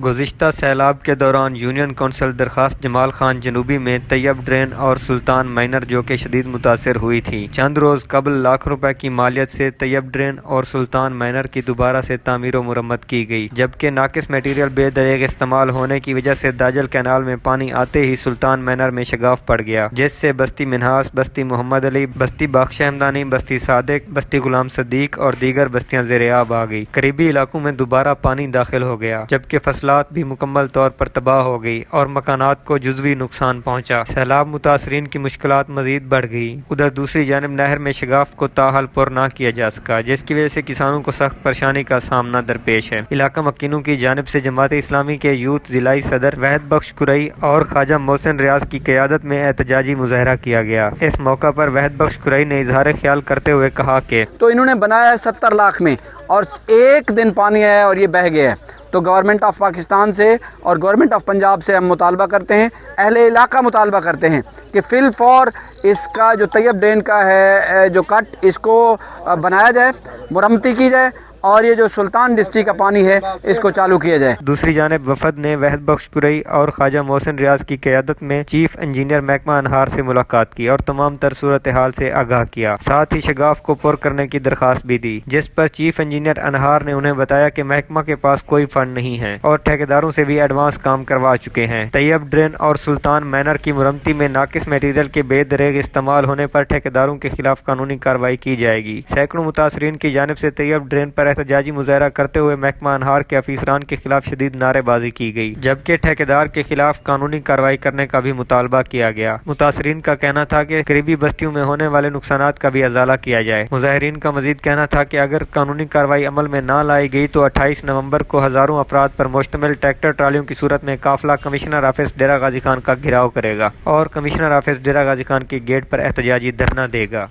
گزشتہ سیلاب کے دوران یونین کونسل درخواست جمال خان جنوبی میں طیب ڈرین اور سلطان مینر جو کہ شدید متاثر ہوئی تھی۔ چند روز قبل لاکھ روپے کی مالیت سے طیب ڈرین اور سلطان مینر کی دوبارہ سے تعمیر و مرمت کی گئی، جبکہ ناقص میٹیریل بے دریغ استعمال ہونے کی وجہ سے داجل کینال میں پانی آتے ہی سلطان مینر میں شگاف پڑ گیا، جس سے بستی منہاس، بستی محمد علی، بستی بخش احمدانی، بستی صادق، بستی غلام صدیق اور دیگر بستیاں زیر آب آ گئی۔ قریبی علاقوں میں دوبارہ پانی داخل ہو گیا، جبکہ فصلات بھی مکمل طور پر تباہ ہو گئی اور مکانات کو جزوی نقصان پہنچا۔ سیلاب متاثرین کی مشکلات مزید بڑھ گئی۔ ادھر دوسری جانب نہر میں شگاف کو تاحال پر نہ کیا جا سکا، جس کی وجہ سے کسانوں کو سخت پریشانی کا سامنا درپیش ہے۔ علاقہ مکینوں کی جانب سے جماعت اسلامی کے یوتھ ضلعی صدر وحد بخش قرئی اور خواجہ محسن ریاض کی قیادت میں احتجاجی مظاہرہ کیا گیا۔ اس موقع پر وحد بخش قرئی نے اظہار خیال کرتے ہوئے کہا کہ تو انہوں نے بنایا ہے 70 لاکھ میں اور ایک دن پانی آیا اور یہ بہہ گیا ہے، تو گورنمنٹ آف پاکستان سے اور گورنمنٹ آف پنجاب سے ہم مطالبہ کرتے ہیں، اہل علاقہ مطالبہ کرتے ہیں کہ فی الفور اس کا جو طیب ڈرین کا ہے جو کٹ، اس کو بنایا جائے، مرمتی کی جائے اور یہ جو سلطان ڈسٹرکٹ کا پانی ہے اس کو چالو کیا جائے۔ دوسری جانب وفد نے وحد بخش قرئی اور خواجہ محسن ریاض کی قیادت میں چیف انجینئر محکمہ انہار سے ملاقات کی اور تمام تر صورتحال سے آگاہ کیا، ساتھ ہی شگاف کو پر کرنے کی درخواست بھی دی، جس پر چیف انجینئر انہار نے انہیں بتایا کہ محکمہ کے پاس کوئی فنڈ نہیں ہے اور ٹھیکیداروں سے بھی ایڈوانس کام کروا چکے ہیں۔ طیب ڈرین اور سلطان مینر کی مرمتی میں ناقص میٹیریل کے بے دریغ استعمال ہونے پر ٹھیکیداروں کے خلاف قانونی کارروائی کی جائے گی۔ سینکڑوں متاثرین کی جانب سے طیب ڈرین پر احتجاجی مظاہرہ کرتے ہوئے محکمہ انہار کے افسران کے خلاف شدید نعرے بازی کی گئی، جبکہ ٹھیکیدار کے خلاف قانونی کارروائی کرنے کا بھی مطالبہ کیا گیا۔ متاثرین کا کہنا تھا کہ قریبی بستیوں میں ہونے والے نقصانات کا بھی ازالہ کیا جائے۔ مظاہرین کا مزید کہنا تھا کہ اگر قانونی کارروائی عمل میں نہ لائی گئی تو 28 نومبر کو ہزاروں افراد پر مشتمل ٹریکٹر ٹرالیوں کی صورت میں قافلہ کمشنر آفس ڈیرہ غازی خان کا گھیراؤ کرے گا اور کمشنر آفس ڈیرہ غازی خان کے گیٹ پر احتجاجی دھرنا دے گا۔